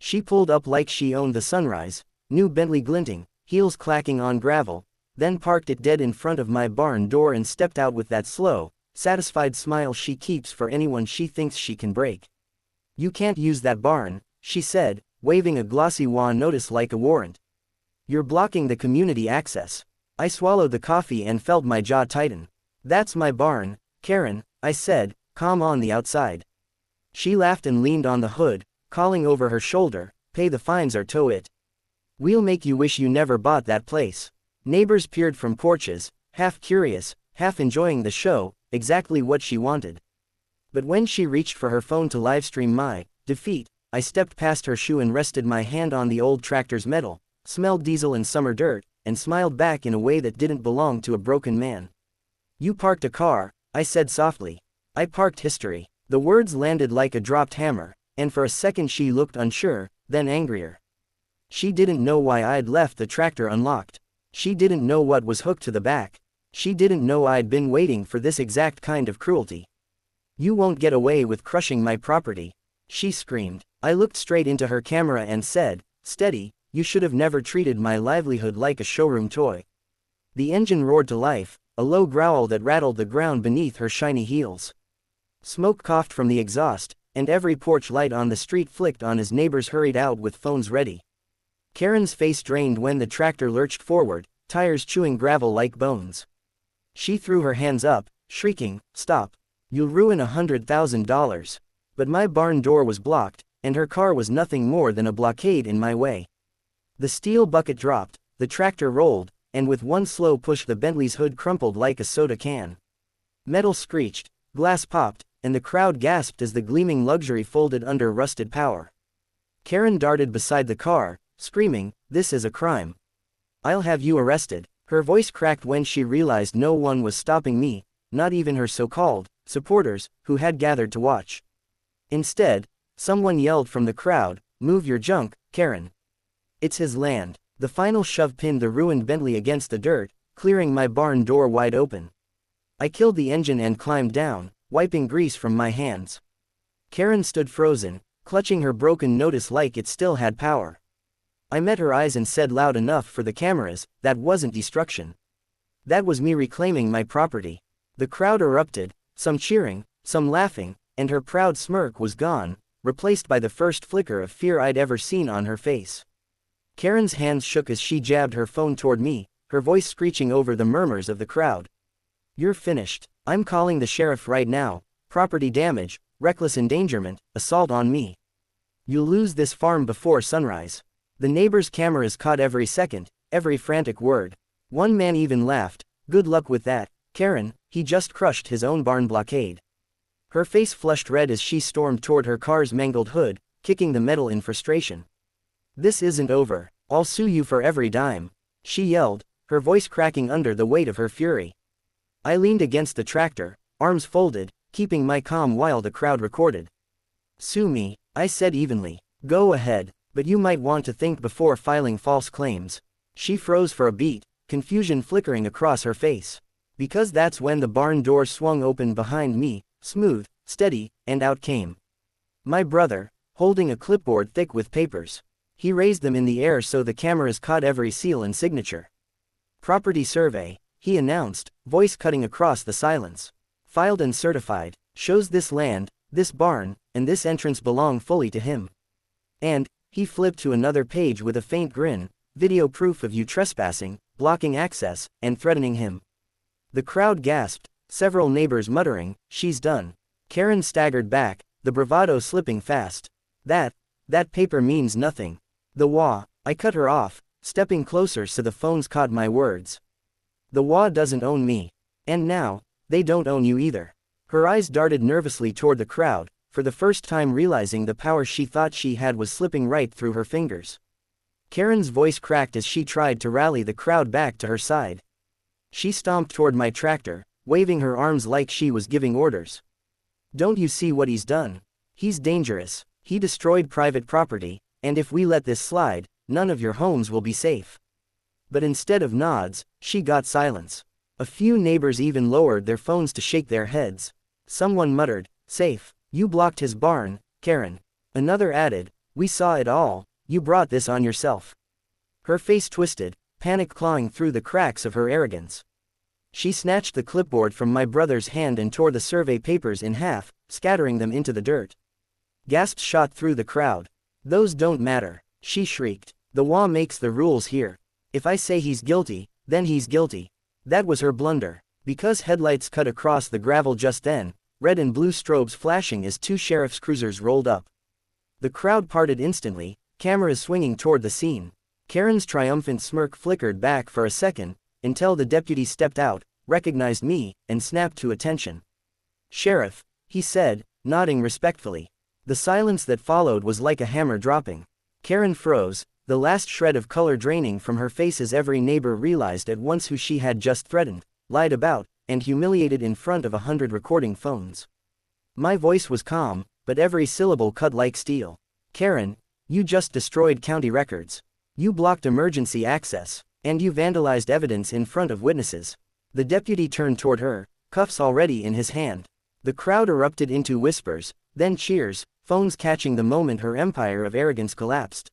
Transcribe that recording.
She pulled up like she owned the sunrise, new Bentley glinting, heels clacking on gravel, then parked it dead in front of my barn door and stepped out with that slow, satisfied smile she keeps for anyone she thinks she can break. "You can't use that barn," she said, waving a glossy HOA notice like a warrant. "You're blocking the community access." I swallowed the coffee and felt my jaw tighten. "That's my barn, Karen," I said, calm on the outside. She laughed and leaned on the hood, calling over her shoulder, "Pay the fines or tow it. We'll make you wish you never bought that place." Neighbors peered from porches, half curious, half enjoying the show, exactly what she wanted. But when she reached for her phone to livestream my defeat, I stepped past her shoe and rested my hand on the old tractor's metal, smelled diesel and summer dirt, and smiled back in a way that didn't belong to a broken man. "You parked a car," I said softly. "I parked history." The words landed like a dropped hammer, and for a second she looked unsure, then angrier. She didn't know why I'd left the tractor unlocked. She didn't know what was hooked to the back. She didn't know I'd been waiting for this exact kind of cruelty. "You won't get away with crushing my property," she screamed. I looked straight into her camera and said, "Steady, you should have never treated my livelihood like a showroom toy." The engine roared to life, a low growl that rattled the ground beneath her shiny heels. Smoke coughed from the exhaust, and every porch light on the street flicked on as neighbors hurried out with phones ready. Karen's face drained when the tractor lurched forward, tires chewing gravel like bones. She threw her hands up, shrieking, "Stop. You'll ruin $100,000. But my barn door was blocked, and her car was nothing more than a blockade in my way. The steel bucket dropped, the tractor rolled, and with one slow push the Bentley's hood crumpled like a soda can. Metal screeched, glass popped, and the crowd gasped as the gleaming luxury folded under rusted power. Karen darted beside the car, screaming, "This is a crime. I'll have you arrested." Her voice cracked when she realized no one was stopping me, not even her so-called supporters, who had gathered to watch. Instead, someone yelled from the crowd, "Move your junk, Karen. It's his land." The final shove pinned the ruined Bentley against the dirt, clearing my barn door wide open. I killed the engine and climbed down, wiping grease from my hands. Karen stood frozen, clutching her broken notice like it still had power. I met her eyes and said loud enough for the cameras, "That wasn't destruction. That was me reclaiming my property." The crowd erupted, some cheering, some laughing, and her proud smirk was gone, replaced by the first flicker of fear I'd ever seen on her face. Karen's hands shook as she jabbed her phone toward me, her voice screeching over the murmurs of the crowd. "You're finished. I'm calling the sheriff right now. Property damage, reckless endangerment, assault on me. You'll lose this farm before sunrise." The neighbors' cameras caught every second, every frantic word. One man even laughed, "Good luck with that, Karen, he just crushed his own barn blockade." Her face flushed red as she stormed toward her car's mangled hood, kicking the metal in frustration. "This isn't over. I'll sue you for every dime," she yelled, her voice cracking under the weight of her fury. I leaned against the tractor, arms folded, keeping my calm while the crowd recorded. "Sue me," I said evenly. "Go ahead, but you might want to think before filing false claims." She froze for a beat, confusion flickering across her face. Because that's when the barn door swung open behind me, smooth, steady, and out came my brother, holding a clipboard thick with papers. He raised them in the air so the cameras caught every seal and signature. "Property survey," he announced, voice cutting across the silence. "Filed and certified, shows this land, this barn, and this entrance belong fully to him. And," he flipped to another page with a faint grin, "video proof of you trespassing, blocking access, and threatening him." The crowd gasped, several neighbors muttering, "She's done." Karen staggered back, the bravado slipping fast. That paper means nothing. The HOA," I cut her off, stepping closer so the phones caught my words. "The HOA doesn't own me. And now, they don't own you either." Her eyes darted nervously toward the crowd, for the first time realizing the power she thought she had was slipping right through her fingers. Karen's voice cracked as she tried to rally the crowd back to her side. She stomped toward my tractor, waving her arms like she was giving orders. "Don't you see what he's done? He's dangerous. He destroyed private property, and if we let this slide, none of your homes will be safe." But instead of nods, she got silence. A few neighbors even lowered their phones to shake their heads. Someone muttered, "Safe. You blocked his barn, Karen." Another added, We saw it all, you brought this on yourself. Her face twisted, panic clawing through the cracks of her arrogance. She snatched the clipboard from my brother's hand and tore the survey papers in half, scattering them into the dirt. Gasps shot through the crowd. Those don't matter, she shrieked. The law makes the rules here. If I say he's guilty, then he's guilty. That was her blunder. Because headlights cut across the gravel just then, red and blue strobes flashing as two sheriff's cruisers rolled up. The crowd parted instantly, cameras swinging toward the scene. Karen's triumphant smirk flickered back for a second, until the deputy stepped out, recognized me, and snapped to attention. "Sheriff," he said, nodding respectfully. The silence that followed was like a hammer dropping. Karen froze, the last shred of color draining from her face as every neighbor realized at once who she had just threatened, lied about, and humiliated in front of 100 recording phones. My voice was calm, but every syllable cut like steel. "Karen, you just destroyed county records. You blocked emergency access, and you vandalized evidence in front of witnesses." The deputy turned toward her, cuffs already in his hand. The crowd erupted into whispers, then cheers, phones catching the moment her empire of arrogance collapsed.